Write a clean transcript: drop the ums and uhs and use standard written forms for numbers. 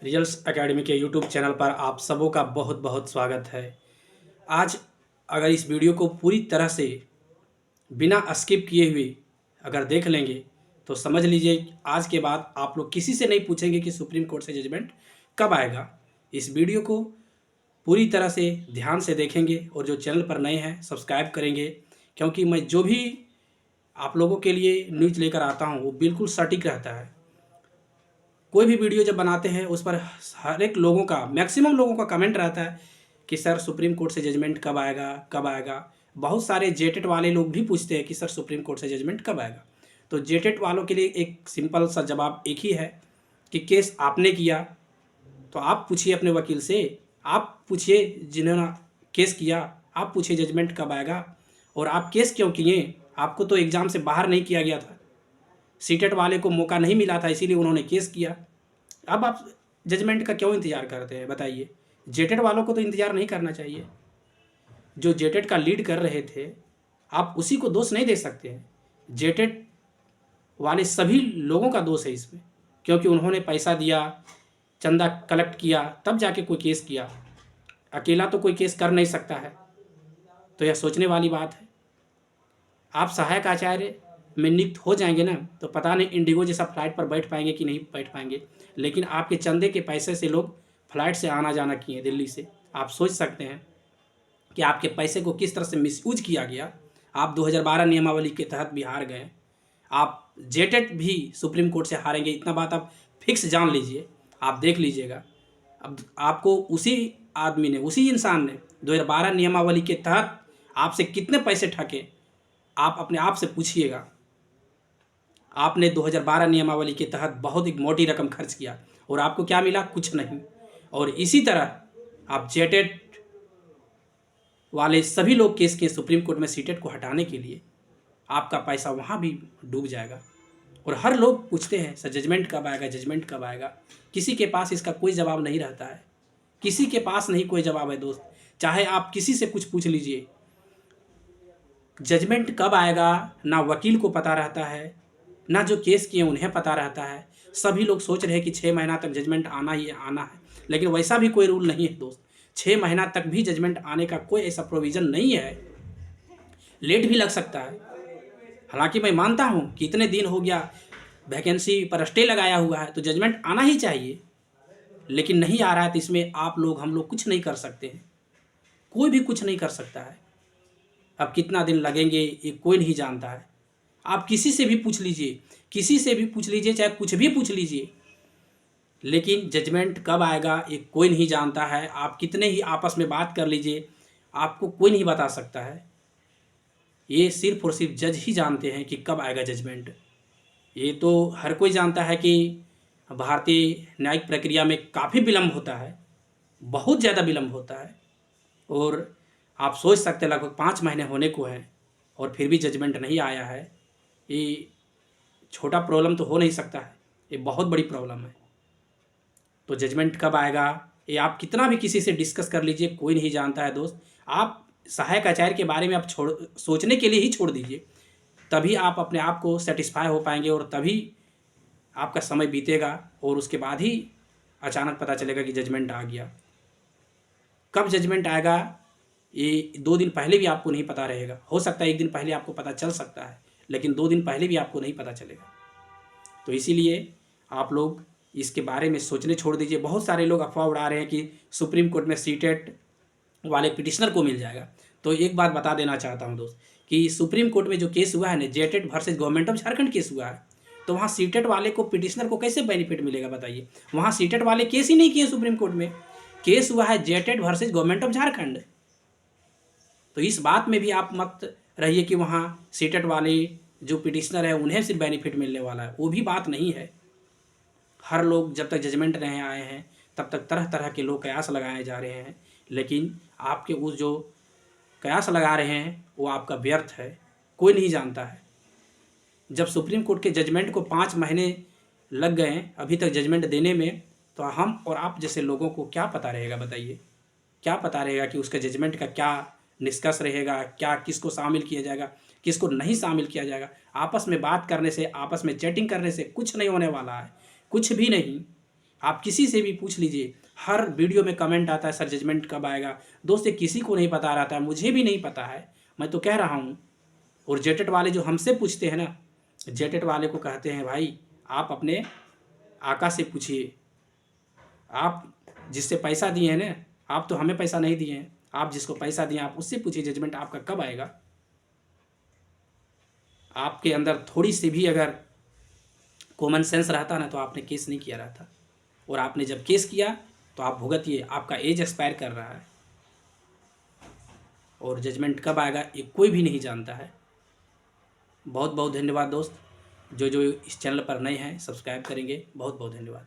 Results academy के YouTube channel पर आप सबों का बहुत बहुत स्वागत है। आज अगर इस वीडियो को पूरी तरह से बिना स्किप किए हुए अगर देख लेंगे तो समझ लीजिए आज के बाद आप लोग किसी से नहीं पूछेंगे कि सुप्रीम कोर्ट से जजमेंट कब आएगा। इस वीडियो को पूरी तरह से ध्यान से देखेंगे और जो चैनल पर नए हैं सब्सक्राइब करेंगे, क्योंकि मैं जो भी आप लोगों के लिए न्यूज़ लेकर आता हूँ वो बिल्कुल सटीक रहता है। कोई भी वीडियो जब बनाते हैं उस पर हर एक लोगों का, मैक्सिमम लोगों का कमेंट रहता है कि सर सुप्रीम कोर्ट से जजमेंट कब आएगा कब आएगा। बहुत सारे जेटेट वाले लोग भी पूछते हैं कि सर सुप्रीम कोर्ट से जजमेंट कब आएगा। तो जेटेट वालों के लिए एक सिंपल सा जवाब एक ही है कि केस आपने किया तो आप पूछिए अपने वकील से, आप पूछिए जिन्होंने केस किया, आप पूछिए जजमेंट कब आएगा। और आप केस क्यों किए? आपको तो एग्ज़ाम से बाहर नहीं किया गया था, सीटेट वाले को मौका नहीं मिला था, इसीलिए उन्होंने केस किया। अब आप जजमेंट का क्यों इंतज़ार करते हैं बताइए? जेटेट वालों को तो इंतज़ार नहीं करना चाहिए। जो जेटेट का लीड कर रहे थे आप उसी को दोष नहीं दे सकते हैं। जेटेट वाले सभी लोगों का दोष है इसमें, क्योंकि उन्होंने पैसा दिया, चंदा कलेक्ट किया, तब जाके कोई केस किया। अकेला तो कोई केस कर नहीं सकता है। तो यह सोचने वाली बात है। आप सहायक आचार्य में नियुक्त हो जाएंगे ना तो पता नहीं इंडिगो जैसा फ्लाइट पर बैठ पाएंगे कि नहीं बैठ पाएंगे, लेकिन आपके चंदे के पैसे से लोग फ्लाइट से आना जाना किए दिल्ली से। आप सोच सकते हैं कि आपके पैसे को किस तरह से मिसयूज किया गया। आप 2012 नियमावली के तहत भी हार गए। आप जेटेट भी सुप्रीम कोर्ट से हारेंगे, इतना बात आप फिक्स जान लीजिए। आप देख लीजिएगा, अब आपको उसी आदमी ने, उसी इंसान ने 2012 नियमावली के तहत आपसे कितने पैसे ठगे आप अपने आप से पूछिएगा। आपने 2012 नियमावली के तहत बहुत एक मोटी रकम खर्च किया और आपको क्या मिला? कुछ नहीं। और इसी तरह आप जेटेट वाले सभी लोग केस किए सुप्रीम कोर्ट में सीटेट को हटाने के लिए, आपका पैसा वहाँ भी डूब जाएगा। और हर लोग पूछते हैं सर जजमेंट कब आएगा, जजमेंट कब आएगा। किसी के पास इसका कोई जवाब नहीं रहता है, किसी के पास नहीं कोई जवाब है दोस्त। चाहे आप किसी से कुछ पूछ लीजिए, जजमेंट कब आएगा ना वकील को पता रहता है, ना जो केस किए उन्हें पता रहता है। सभी लोग सोच रहे हैं कि 6 महीना तक जजमेंट आना ही आना है, लेकिन वैसा भी कोई रूल नहीं है दोस्त। 6 महीना तक भी जजमेंट आने का कोई ऐसा प्रोविज़न नहीं है। लेट भी लग सकता है। हालांकि मैं मानता हूं कि इतने दिन हो गया, वैकेंसी पर स्टे लगाया हुआ है तो जजमेंट आना ही चाहिए, लेकिन नहीं आ रहा है। तो इसमें आप लोग, हम लोग कुछ नहीं कर सकते हैं, कोई भी कुछ नहीं कर सकता है। अब कितना दिन लगेंगे ये कोई नहीं जानता है। आप किसी से भी पूछ लीजिए, किसी से भी पूछ लीजिए, चाहे कुछ भी पूछ लीजिए, लेकिन जजमेंट कब आएगा ये कोई नहीं जानता है। आप कितने ही आपस में बात कर लीजिए, आपको कोई नहीं बता सकता है। ये सिर्फ और सिर्फ जज ही जानते हैं कि कब आएगा जजमेंट। ये तो हर कोई जानता है कि भारतीय न्यायिक प्रक्रिया में काफ़ी विलम्ब होता है, बहुत ज़्यादा विलम्ब होता है। और आप सोच सकते हैं लगभग 5 महीने होने को हैं और फिर भी जजमेंट नहीं आया है। ये छोटा प्रॉब्लम तो हो नहीं सकता है, ये बहुत बड़ी प्रॉब्लम है। तो जजमेंट कब आएगा ये आप कितना भी किसी से डिस्कस कर लीजिए, कोई नहीं जानता है दोस्त। आप सहायक आचार्य के बारे में आप सोचने के लिए ही छोड़ दीजिए, तभी आप अपने आप को सेटिस्फाई हो पाएंगे और तभी आपका समय बीतेगा और उसके बाद ही अचानक पता चलेगा कि जजमेंट आ गया। कब जजमेंट आएगा ये 2 दिन पहले भी आपको नहीं पता रहेगा। हो सकता है 1 दिन पहले आपको पता चल सकता है, लेकिन 2 दिन पहले भी आपको नहीं पता चलेगा। तो इसीलिए आप लोग इसके बारे में सोचने छोड़ दीजिए। बहुत सारे लोग अफवाह उड़ा रहे हैं कि सुप्रीम कोर्ट में सीटेट वाले पिटिशनर को मिल जाएगा। तो एक बात बता देना चाहता हूं दोस्त कि सुप्रीम कोर्ट में जो केस हुआ है ना, JTET versus government of Jharkhand case हुआ है, तो वहाँ सीटेट वाले को, पिटिशनर को कैसे बेनिफिट मिलेगा बताइए? वहाँ सीटेट वाले केस ही नहीं किए सुप्रीम कोर्ट में, केस हुआ है JTET versus government of Jharkhand. तो इस बात में भी आप मत रहिए कि वहाँ सीटेट वाले जो पिटिशनर है उन्हें सिर्फ बेनिफिट मिलने वाला है, वो भी बात नहीं है। हर लोग जब तक जजमेंट नहीं आए हैं तब तक तरह तरह के लोग कयास लगाए जा रहे हैं, लेकिन आपके उस जो कयास लगा रहे हैं वो आपका व्यर्थ है, कोई नहीं जानता है। जब सुप्रीम कोर्ट के जजमेंट को 5 महीने लग गए अभी तक जजमेंट देने में, तो हम और आप जैसे लोगों को क्या पता रहेगा बताइए? क्या पता रहेगा कि उसका जजमेंट का क्या निष्कर्ष रहेगा, क्या किसको शामिल किया जाएगा, किसको नहीं शामिल किया जाएगा? आपस में बात करने से, आपस में चैटिंग करने से कुछ नहीं होने वाला है, कुछ भी नहीं। आप किसी से भी पूछ लीजिए, हर वीडियो में कमेंट आता है सर जजमेंट कब आएगा। दोस्त ये किसी को नहीं पता रहता है, मुझे भी नहीं पता है, मैं तो कह रहा हूँ। और जेटेट वाले जो हमसे पूछते हैं ना, जेटेट वाले को कहते हैं भाई आप अपने आका से पूछिए, आप जिससे पैसा दिए हैं ना, आप तो हमें पैसा नहीं दिए हैं, आप जिसको पैसा दिए आप उससे पूछिए जजमेंट आपका कब आएगा। आपके अंदर थोड़ी सी भी अगर कॉमन सेंस रहता ना तो आपने केस नहीं किया रहता, और आपने जब केस किया तो आप भुगतिए, आपका एज एक्सपायर कर रहा है, और जजमेंट कब आएगा ये कोई भी नहीं जानता है। बहुत बहुत धन्यवाद दोस्त, जो जो इस चैनल पर नए हैं सब्सक्राइब करेंगे। बहुत बहुत धन्यवाद।